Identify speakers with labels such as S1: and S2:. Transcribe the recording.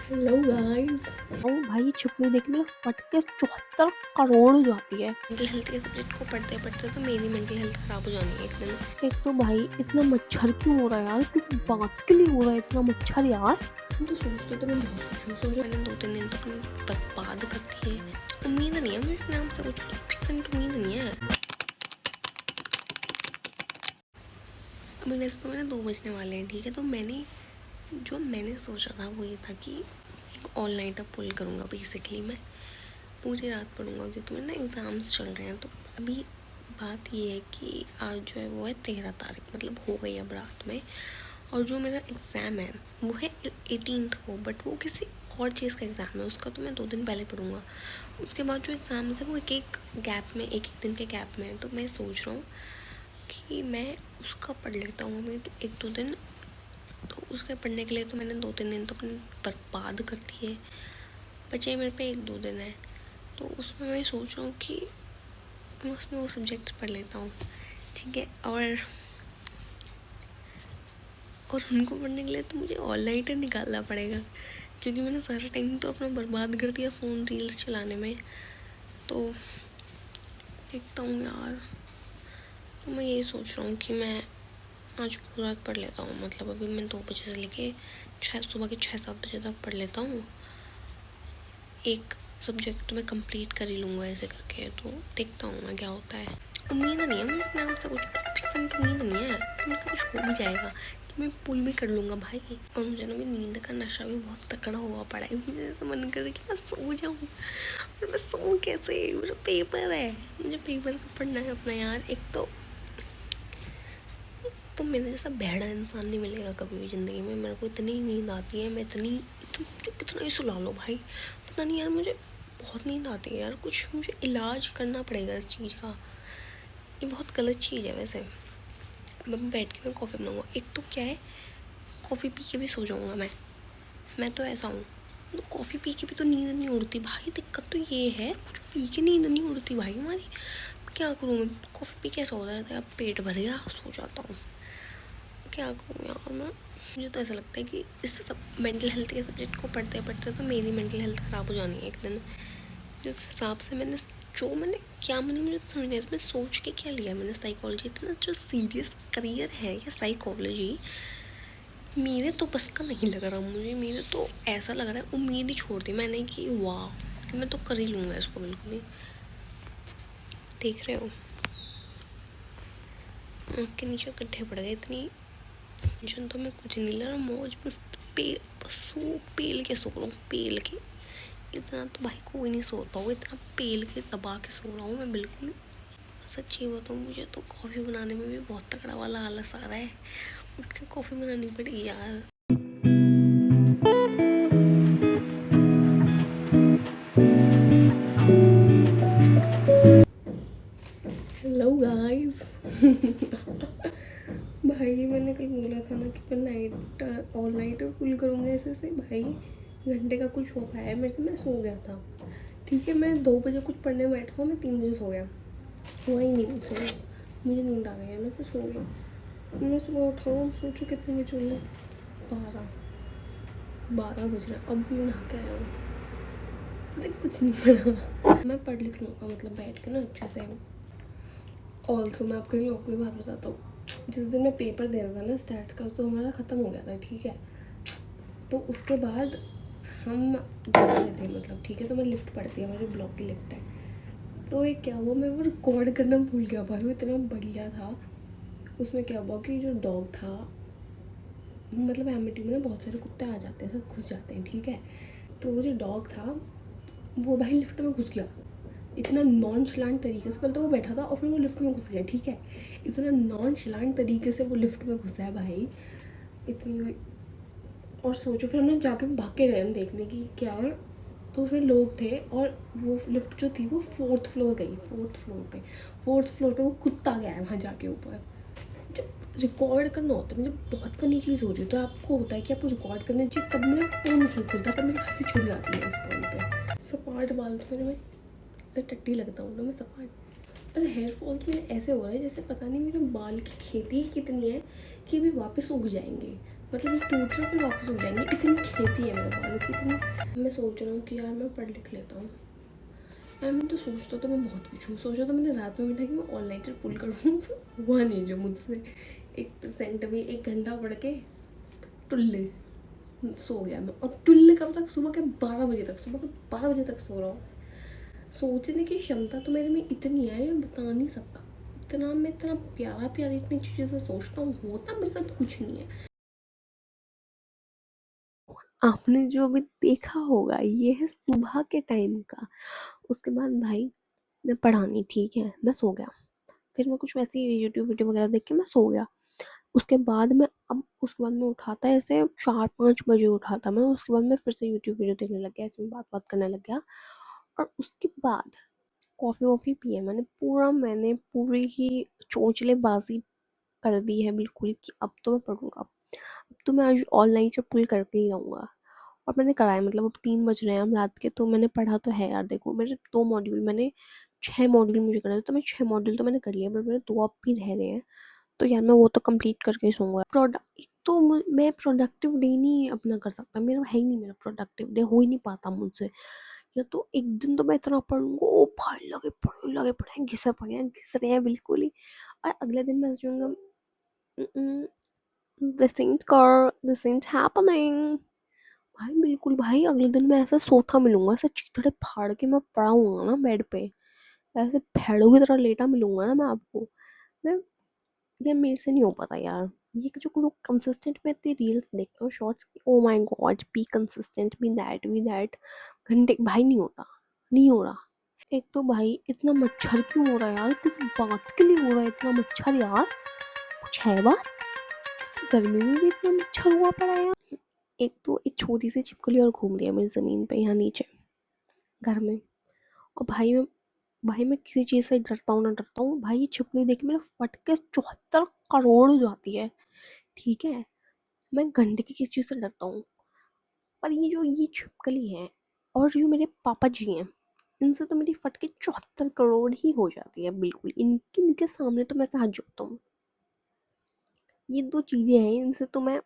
S1: Hello guys. ओ भाई छिपकली देख के मेरा फट के 74 करोड़ हो जाती है।
S2: मेंटल हेल्थ के सब्जेक्ट को पढ़ते पढ़ते तो मेरी मेंटल हेल्थ खराब हो जानी है एक दिन।
S1: एक तो भाई इतना मच्छर क्यों हो रहा है यार, किस बात के लिए हो रहा है इतना मच्छर यार। तुम तो सोचते तो मैं बहुत कुछ हूँ, सोचो
S2: मैंने 2-3 दिन तो अपनी बर्बाद कर दिए। उम्मीद नहीं है मुझे नाम से कुछ % उम्मीद नहीं है। अभी वैसे तो मैंने 2 बजने वाले हैं, ठीक है। तो मैंने सोचा था वो ये था कि एक ऑल नाइटर पुल करूँगा। बेसिकली मैं पूरी रात पढ़ूँगा क्योंकि मेरे ना एग्ज़ाम्स चल रहे हैं। तो अभी बात ये है कि आज जो है वो है 13 तारीख, मतलब हो गई अब रात में। और जो मेरा एग्ज़ाम है वो है 18th को, बट वो किसी और चीज़ का एग्ज़ाम है, उसका तो मैं 2 दिन पहले पढ़ूँगा। उसके बाद जो एग्ज़ाम्स है वो एक एक गैप में, एक दिन के गैप में है। तो मैं सोच रहा हूँ कि मैं उसका पढ़ लेता हूँ अभी 1-2 दिन। तो उसके पढ़ने के लिए तो मैंने 2-3 दिन तो अपने बर्बाद कर दिए। बचे मेरे पे 1-2 दिन है, तो उसमें मैं सोच रहा हूँ कि मैं उसमें वो सब्जेक्ट्स पढ़ लेता हूँ, ठीक है। और उनको पढ़ने के लिए तो मुझे ऑल नाइटर निकालना पड़ेगा, क्योंकि मैंने सारा टाइम तो अपना बर्बाद कर दिया फ़ोन रील्स चलाने में। तो देखता हूँ यार। तो मैं यही सोच रहा हूँ कि मैं आज पूरी रात पढ़ लेता हूँ। मतलब अभी मैं 2 बजे से लेके सुबह के 6-7 बजे तक पढ़ लेता हूँ। एक सब्जेक्ट मैं कंप्लीट कर ही लूँगा ऐसे करके। तो देखता हूँ मैं क्या होता है। उम्मीद नहीं है मुझे अपने आप से, कुछ % उम्मीद नहीं है कि मुझसे कुछ हो भी जाएगा, कि मैं पुल भी कर लूँगा भाई। और मुझे ना भी नींद का नशा भी बहुत तकड़ा हुआ पड़ा है। मुझे ऐसा मन कर रहा है कि मैं सो जाऊँ, पर मैं सोऊँ कैसे? मेरा पेपर है, मुझे पेपर को पढ़ना है अपना यार। एक तो मेरे जैसा बहरा इंसान नहीं मिलेगा कभी भी ज़िंदगी में। मेरे को इतनी नींद आती है, मैं कितना ही सुला लो भाई। पता नहीं यार, मुझे बहुत नींद आती है यार। कुछ मुझे इलाज करना पड़ेगा इस चीज़ का। ये बहुत गलत चीज़ है वैसे। मैं बैठ के मैं कॉफ़ी बनाऊँगा। एक तो क्या है, कॉफ़ी पी के भी सो जाऊँगा मैं तो ऐसा हूँ। तो कॉफ़ी पी के भी तो नींद नहीं उड़ती भाई। दिक्कत तो ये है, कुछ पी के नींद नहीं उड़ती भाई हमारी। क्या करूँ मैं? कॉफ़ी पी के सो जाता है, पेट भर गया सो जाता हूँ। क्या करूँ यार मैं? मुझे तो ऐसा लगता है कि इस सब मेंटल हेल्थ के सब्जेक्ट को पढ़ते पढ़ते तो मेरी मेंटल हेल्थ ख़राब हो जानी है एक दिन। जिस हिसाब से मुझे तो समझ नहीं आता मैं सोच के क्या लिया मैंने। साइकोलॉजी इतना जो सीरियस करियर है या साइकोलॉजी, मेरे तो बस का नहीं लग रहा मुझे। मेरे तो ऐसा लग रहा है उम्मीद ही छोड़ दी मैंने कि वाह, कि मैं तो कर ही लूँगा इसको बिल्कुल ही। देख रहे हो आँख के नीचे गड्ढे पड़ गए। इतनी टेंशन तो मैं कुछ नहीं ले रहा, मौज बस पेल के सो रहा हूँ, पेल के। इतना तो भाई कोई नहीं सोता हो, इतना पेल के दबा के सो रहा हूँ मैं बिल्कुल। सच्ची बताऊँ, मुझे तो कॉफ़ी बनाने में भी बहुत तगड़ा वाला आलस आ रहा है। उठ के कॉफ़ी बनानी पड़ेगी यार।
S1: Hello guys. भाई मैंने कल बोला था ना कि मैं ऑल नाइटर पुल करूँगा ऐसे से भाई। घंटे का कुछ हो पाया मेरे से, मैं सो गया था। ठीक है, मैं 2 बजे कुछ पढ़ने बैठा, मैं 3 बजे सो गया। हुआ ही नहीं मुझसे, मुझे नींद आ गई है, मैं फिर सो गया। मैं सुबह उठा हूँ, सोचो कितने बजे उठे? 12 बज रहा है। अब मैं नहा के आया हूँ, अरे कुछ नहीं पढ़ा। मैं पढ़ लिख लूँगा मतलब बैठ के ना अच्छे से। ऑल्सो मैं आपको एक और बात बताता हूँ। जिस दिन मैं पेपर दे रहा था ना स्टैट्स का, तो हमारा ख़त्म हो गया था, ठीक है। तो उसके बाद हम जा रहे थे मतलब, ठीक है। तो मैं लिफ्ट पड़ती है, हमारे ब्लॉक की लिफ्ट है। तो एक क्या हुआ, मैं वो रिकॉर्ड करना भूल गया भाई, वो इतना बढ़िया था। उसमें क्या हुआ कि जो डॉग था, मतलब एमिटी में ना बहुत सारे कुत्ते आ जाते हैं, सब घुस जाते हैं, ठीक है। तो वो जो डॉग था वो भाई लिफ्ट में घुस गया इतना नॉनशलांट तरीके से। पहले तो वो बैठा था और फिर वो लिफ्ट में घुस गया, ठीक है। इतना नॉनशलांट तरीके से वो लिफ्ट में घुसा है भाई, इतनी। और सोचो, फिर हमने जाके भाग के गए हम देखने की क्या है। तो फिर लोग थे और वो लिफ्ट जो थी वो 4th फ्लोर गई, 4th फ्लोर पे वो कुत्ता गया है वहाँ जाके ऊपर। जब रिकॉर्ड करना होता है, जब बहुत फनी चीज़ हो रही है तो आपको होता है कि आपको रिकॉर्ड करना चाहिए, तब मेरा फ़ोन नहीं खुलता, तब मेरी हंसी छूट जाती है उस पॉइंट पर। सपाट बाल थे मेरे में, इतना टट्टी लगता हूँ ना मैं, सपाट। अरे हेयर फॉल तो मेरे ऐसे हो रहा है जैसे पता नहीं मेरे बाल की खेती ही कितनी है कि अभी वापस उग जाएंगे। मतलब ये टूट रहा फिर वापस उग जाएंगे, इतनी खेती है मेरे बालों की इतनी। मैं सोच रहा हूँ कि यार मैं पढ़ लिख लेता हूँ यार। मैं तो सोचता तो मैं बहुत कुछ हूँ। सोचा तो मैंने रात में भी था कि मैं ऑल नाइटर पुल करूँ हुआ नहीं जो मुझसे। 1% भी 1 घंटा पढ़ के टुल्ले सो गया मैं। और टुल्ले कब तक? सुबह के 12 बजे तक। सुबह के 12 बजे तक सो रहा हूँ। सोचने की क्षमता तो मेरे में इतनी है, मैं बता नहीं सकता। इतना मैं इतना प्यारा प्यारा इतनी चीज़ें सोचता हूँ, होता मेरे साथ कुछ नहीं है। आपने जो अभी देखा होगा ये है सुबह के टाइम का। उसके बाद भाई मैं पढ़ा नहीं, ठीक है, मैं सो गया। फिर मैं कुछ वैसे ही यूट्यूब वीडियो वगैरह देख के मैं सो गया। उसके बाद मैं अब उसके बाद मैं उठा था ऐसे 4-5 बजे उठा था मैं। उसके बाद मैं फिर से यूट्यूब वीडियो देखने लग गया, ऐसे में बात बात करने लग गया। और उसके बाद कॉफ़ी वॉफ़ी पी है मैंने पूरी ही चोंचलेबाजी कर दी है बिल्कुल कि अब तो मैं पढ़ूंगा। अब तो मैं आज ऑनलाइन से पुल करके ही रहूँगा। और मैंने करा है, मतलब अब 3 बज रहे हैं हम रात के, तो मैंने पढ़ा तो है यार। देखो मेरे 2 मॉड्यूल, मैंने 6 मॉड्यूल मुझे करना था, तो मैं 6 मॉड्यूल तो मैंने कर लिया, बट मेरे 2 अब भी रह रहे हैं। तो यार मैं वो तो कंप्लीट करके ही सोऊंगा। एक तो मैं प्रोडक्टिव डे नहीं अपना कर सकता, मेरा है ही नहीं, मेरा प्रोडक्टिव डे हो ही नहीं पाता मुझसे। या तो एक दिन तो मैं इतना पढ़ूंगा, ओ भाई लगे पढ़े घिस रहे हैं बिल्कुल ही। और अगले दिन मैं सोचूंगा this ain't girl, this ain't happening। भाई बिल्कुल भाई, अगले दिन मैं ऐसा सोता मिलूंगा, ऐसे चीथड़े फाड़ के मैं पड़ा हूँ ना बेड पे, ऐसे भेड़ों की तरह लेटा मिलूंगा ना मैं आपको। मैं ये मेरे से नहीं हो पाता यार। ये जो लोग कंसिस्टेंट में इतनी रील्स देखते हो शॉर्ट्स की, oh my God, be consistent, be that घंटे, भाई नहीं होता, नहीं हो रहा। एक तो भाई इतना मच्छर क्यों हो रहा है यार? किस बात के लिए हो रहा है इतना मच्छर यार? कुछ है बात? गर्मी में भी इतना मच्छर हुआ पड़ा है यार। एक तो एक छोटी सी छिपकली और घूम रही है मेरी ज़मीन पे यहाँ नीचे घर में। और भाई मैं किसी चीज़ से डरता हूँ ना डरता हूँ भाई, ये छिपकली देख के मेरे फट के 74 करोड़ हो जाती है। ठीक है, मैं घंटे की किसी चीज़ से डरता हूँ, पर ये छिपकली है और जो मेरे पापा जी हैं, इनसे तो मेरी फट के 74 करोड़ ही हो जाती है बिल्कुल। इनके सामने तो मैं ऐसे हाथ जोड़ता हूँ। ये 2 चीज़ें हैं, इनसे तो मैं